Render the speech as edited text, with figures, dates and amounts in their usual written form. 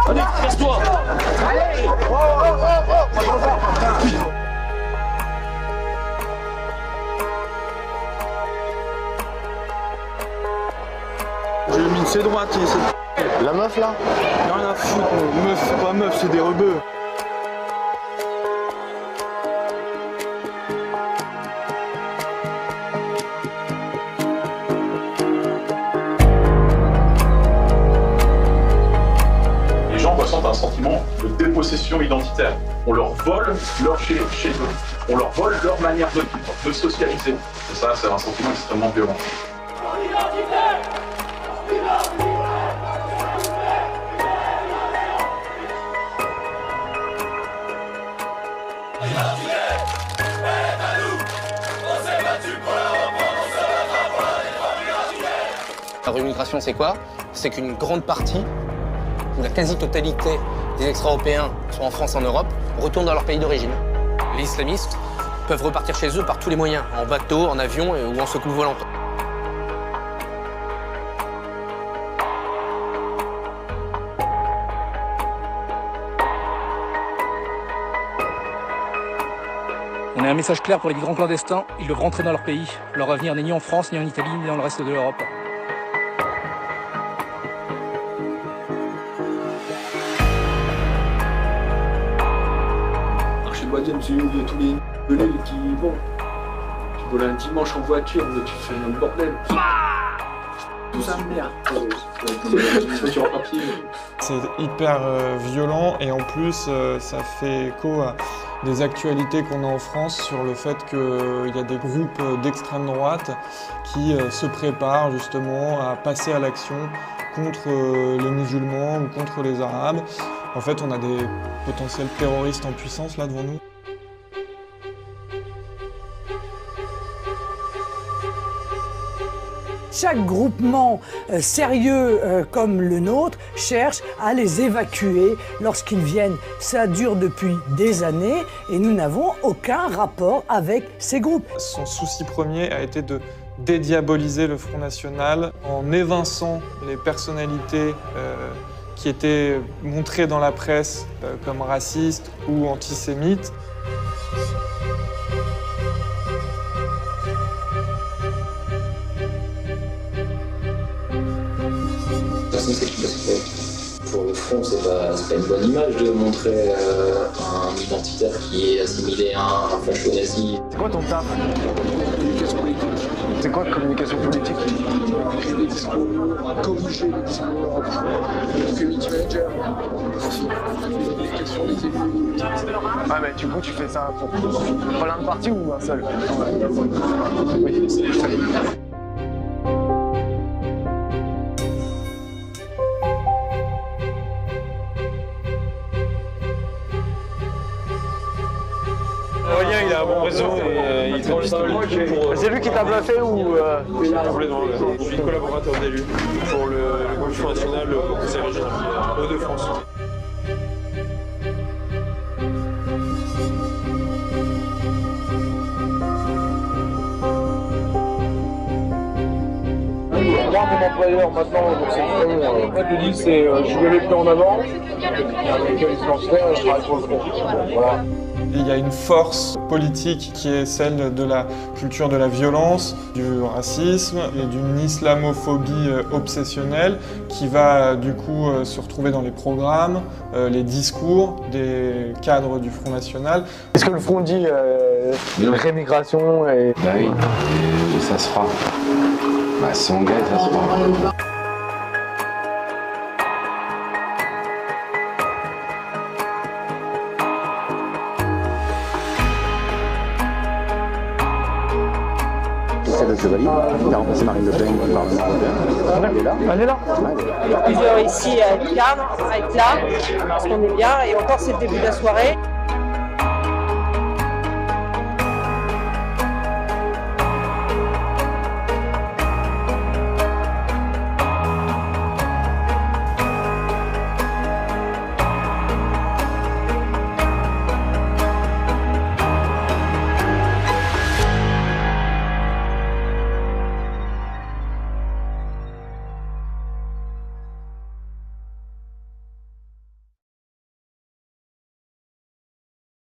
Allez, casse-toi. Allez. J'ai mis une C droite ici. La meuf là? Rien à foutre, meuf, c'est pas meuf, c'est des rebeux. Les gens ressentent un sentiment de dépossession identitaire. On leur vole leur chez eux. On leur vole leur manière de vivre, de socialiser. Et ça, c'est un sentiment extrêmement violent. La rémigration, c'est quoi? C'est qu'une grande partie, ou la quasi-totalité des extra-européens, soit en France, en Europe, retournent dans leur pays d'origine. Les islamistes peuvent repartir chez eux par tous les moyens, en bateau, en avion ou en secours volant. On a un message clair pour les migrants clandestins, ils doivent rentrer dans leur pays. Leur avenir n'est ni en France, ni en Italie, ni dans le reste de l'Europe. Archibaldien, c'est une de tous les belés qui vont. Tu voles un dimanche en voiture, mais tu fais un bordel. Tout ça, merde. C'est hyper violent et en plus ça fait écho à des actualités qu'on a en France sur le fait qu'il y a des groupes d'extrême droite qui se préparent justement à passer à l'action contre les musulmans ou contre les arabes. En fait, on a des potentiels terroristes en puissance là devant nous. Chaque groupement sérieux comme le nôtre cherche à les évacuer lorsqu'ils viennent. Ça dure depuis des années et nous n'avons aucun rapport avec ces groupes. Son souci premier a été de dédiaboliser le Front National en évinçant les personnalités qui étaient montrées dans la presse comme racistes ou antisémites. Pour le front, c'est pas une bonne image de montrer un identitaire qui est assimilé à un facho-nazi. C'est quoi ton taf? Communication politique. C'est quoi communication politique? Écrire des discours, corriger les discours, community manager, l'éducation des élus. Ah mais du coup tu fais ça pour plein de partis ou un seul? Oui, c'est ça. Aurélien, il a un bon réseau et il fait pour... C'est lui qui t'a bluffé ou Complètement. Je suis collaborateur d'élu pour le groupe Front National au Conseil régional Hauts-de-France. Moi, mon employeur maintenant, donc c'est en fait, le deal, c'est je mets les pieds en avant, avec les transferts et je travaille pour le front. Voilà. Il y a une force politique qui est celle de la culture de la violence, du racisme et d'une islamophobie obsessionnelle qui va du coup se retrouver dans les programmes, les discours des cadres du Front National. est-ce que le front dit rémigration et... Bah oui, et ça se fera. Bah si on gagne, ça se fera. Le Chevalier, qui a remplacé Marine Le Pen au Parlement européen. Elle est là. Elle est là. Plusieurs ici à être calme, à être là, parce qu'on est bien, et encore c'est le début de la soirée.